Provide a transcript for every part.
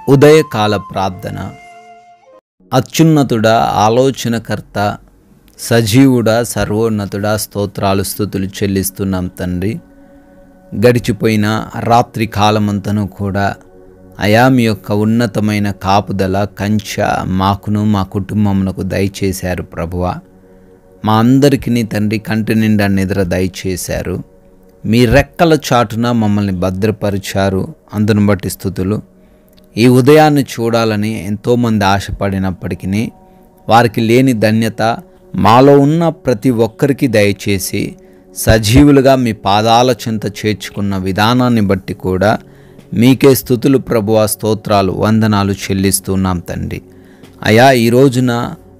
ఉదయకాల ప్రార్థన. అత్యున్నతుడా, ఆలోచనకర్త, సజీవుడా, సర్వోన్నతుడా, స్తోత్రాలు స్తుతులు చెల్లిస్తున్నాం తండ్రి. గడిచిపోయిన రాత్రి కాలమంతను కూడా అయా మీ యొక్క ఉన్నతమైన కాపుదల కంచె మాకును మా కుటుంబమునకు దయచేశారు ప్రభువా. మా అందరికీ తండ్రి కంటి నిండా నిద్ర దయచేశారు. మీ రెక్కల చాటున మమ్మల్ని భద్రపరిచారు. అందును బట్టి స్తుతులు. ఈ ఉదయాన్ని చూడాలని ఎంతోమంది ఆశపడినప్పటికీ వారికి లేని ధన్యత మాలో ఉన్న ప్రతి ఒక్కరికి దయచేసి సజీవులుగా మీ పాదాల చెంత చేర్చుకున్న విధానాన్ని బట్టి కూడా మీకే స్తుతులు ప్రభువా, స్తోత్రాలు, వందనాలు చెల్లిస్తున్నాం తండ్రి. అయా ఈ రోజున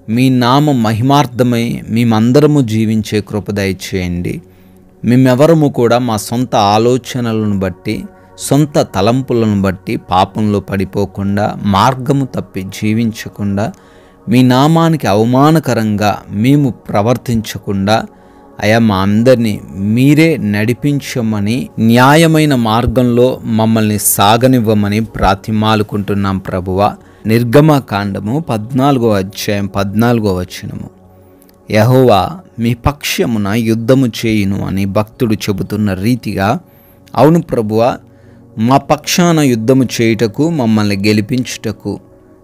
మీ నామ మహిమార్థమై మేమందరము జీవించే కృప దయచేయండి. మేమెవరము కూడా మా సొంత ఆలోచనలను బట్టి, సొంత తలంపులను బట్టి పాపంలో పడిపోకుండా, మార్గము తప్పి జీవించకుండా, మీ నామానికి అవమానకరంగా మేము ప్రవర్తించకుండా అయా మా అందరినీ మీరే నడిపించమని, న్యాయమైన మార్గంలో మమ్మల్ని సాగనివ్వమని ప్రార్థిమాలుకుంటున్నాం ప్రభువా. నిర్గమకాండము 14వ అధ్యాయం 14వ వచనము. యెహోవా మీ పక్షమున యుద్ధము చేయును అని భక్తుడు చెబుతున్న రీతిగా, అవును ప్రభువా, మా పక్షాన యుద్ధము చేయుటకు, మమ్మల్ని గెలిపించుటకు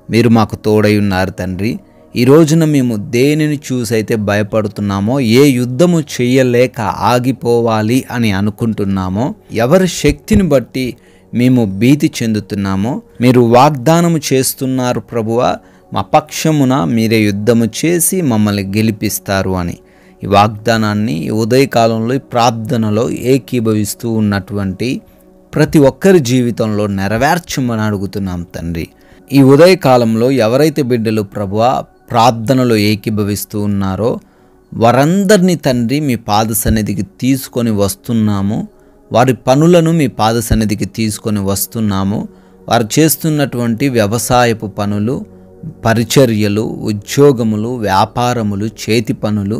మీరు మాకు తోడై ఉన్నారు తండ్రి. ఈ రోజున మేము దేనిని చూసైతే భయపడుతున్నామో, ఏ యుద్ధము చేయలేక ఆగిపోవాలి అని అనుకుంటున్నామో, ఎవరి శక్తిని బట్టి మేము భీతి చెందుతున్నామో, మీరు వాగ్దానము చేస్తున్నారు ప్రభువా, మా పక్షమున మీరే యుద్ధము చేసి మమ్మల్ని గెలిపిస్తారు అని. ఈ వాగ్దానాన్ని ఈ ఉదయకాలంలో ఈ ప్రార్థనలో ఏకీభవిస్తూ ఉన్నటువంటి ప్రతి ఒక్కరి జీవితంలో నెరవేర్చమని అడుగుతున్నాం తండ్రి. ఈ ఉదయకాలంలో ఎవరైతే బిడ్డలు ప్రభువా ప్రార్థనలో ఏకీభవిస్తూ ఉన్నారో వారందరినీ తండ్రి మీ పాద సన్నిధికి తీసుకొని వస్తున్నాము. వారి పనులను మీ పాద సన్నిధికి తీసుకొని వస్తున్నాము. వారు చేస్తున్నటువంటి వ్యవసాయపు పనులు, పరిచర్యలు, ఉద్యోగములు, వ్యాపారములు, చేతి పనులు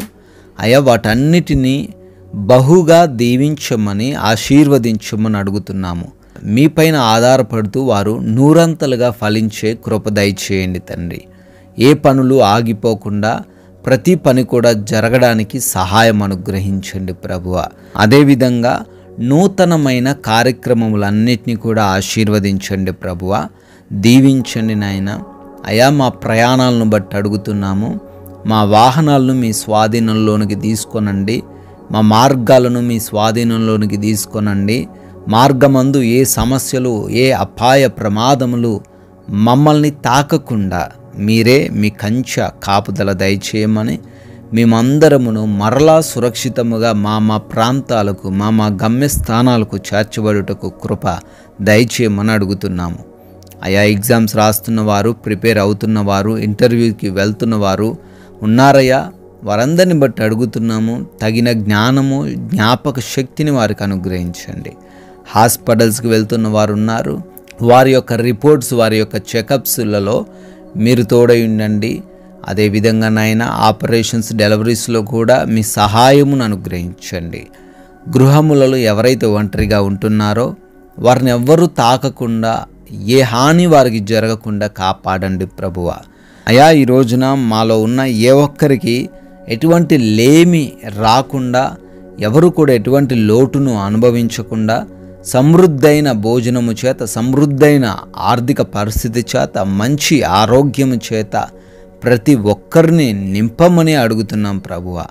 అయా వాటన్నిటినీ బహుగా దీవించమని, ఆశీర్వదించమని అడుగుతున్నాము. మీపైన ఆధారపడుతూ వారు నూరంతలుగా ఫలించే కృప దయచేయండి తండ్రి. ఏ పనులు ఆగిపోకుండా ప్రతి పని కూడా జరగడానికి సహాయం అనుగ్రహించండి ప్రభువా. అదేవిధంగా నూతనమైన కార్యక్రమములన్నిటినీ కూడా ఆశీర్వదించండి ప్రభువా. దీవించండి నాయన. అయా మా ప్రయాణాలను బట్టి అడుగుతున్నాము. మా వాహనాలను మీ స్వాధీనంలోనికి తీసుకొనండి. మా మార్గాలను మీ స్వాధీనంలోనికి తీసుకొనండి. మార్గమందు ఏ సమస్యలు, ఏ అపాయ ప్రమాదములు మమ్మల్ని తాకకుండా మీరే మీ కంచె కాపుదల దయచేయమని, మేమందరమును మరలా సురక్షితముగా మా ప్రాంతాలకు, మా గమ్యస్థానాలకు చేర్చబడుటకు కృప దయచేయమని అడుగుతున్నాము. అయా ఎగ్జామ్స్ రాస్తున్నవారు, ప్రిపేర్ అవుతున్నవారు, ఇంటర్వ్యూకి వెళ్తున్నవారు ఉన్నారయ్యా. వారందరిని బట్టి అడుగుతున్నాము. తగిన జ్ఞానము, జ్ఞాపక శక్తిని వారికి అనుగ్రహించండి. హాస్పిటల్స్కి వెళ్తున్న వారు ఉన్నారు. వారి యొక్క రిపోర్ట్స్, వారి యొక్క చెకప్స్లలో మీరు తోడై ఉండండి. అదేవిధంగా నాయన ఆపరేషన్స్, డెలివరీస్లో కూడా మీ సహాయమును అనుగ్రహించండి. గృహములలో ఎవరైతే ఒంటరిగా ఉంటున్నారో వారిని ఎవ్వరూ తాకకుండా, ఏ హాని వారికి జరగకుండా కాపాడండి ప్రభువా. అయా ఈ రోజున మాలో ఉన్న ఏ ఒక్కరికి ఎటువంటి లేమి రాకుండా, ఎవరు కూడా ఎటువంటి లోటును అనుభవించకుండా, సమృద్ధైన భోజనము చేత, సమృద్ధైన ఆర్థిక పరిస్థితి చేత, మంచి ఆరోగ్యము చేత ప్రతి ఒక్కరిని నింపమని అడుగుతున్నాం ప్రభువా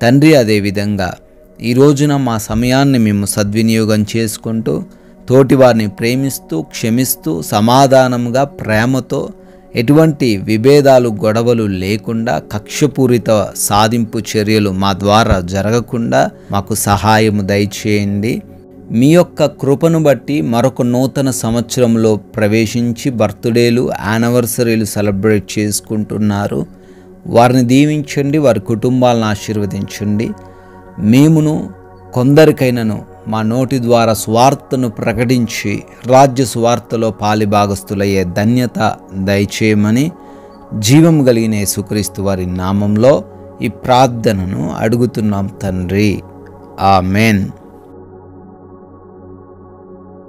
తండ్రి. అదేవిధంగా ఈ రోజున మా సమయాన్ని మేము సద్వినియోగం చేసుకుంటూ, తోటివారిని ప్రేమిస్తూ, క్షమిస్తూ, సమాధానంగా, ప్రేమతో, ఎటువంటి విభేదాలు, గొడవలు లేకుండా, కక్షపూరిత సాధింపు చర్యలు మా ద్వారా జరగకుండా మాకు సహాయము దయచేయండి. మీ యొక్క కృపను బట్టి మరొక నూతన సంవత్సరంలో ప్రవేశించి బర్త్డేలు, యానివర్సరీలు సెలబ్రేట్ చేసుకుంటున్నారు. వారిని దీవించండి, వారి కుటుంబాలను ఆశీర్వదించండి. మేమును కొందరికైనను మా నోటి ద్వారా స్వార్థను ప్రకటించి రాజ్య స్వార్థలో పాలిభాగస్తులయ్యే ధన్యత దయచేయమని జీవం కలిగిన యేసుక్రీస్తు వారి నామంలో ఈ ప్రార్థనను అడుగుతున్నాం తండ్రి. ఆమెన్.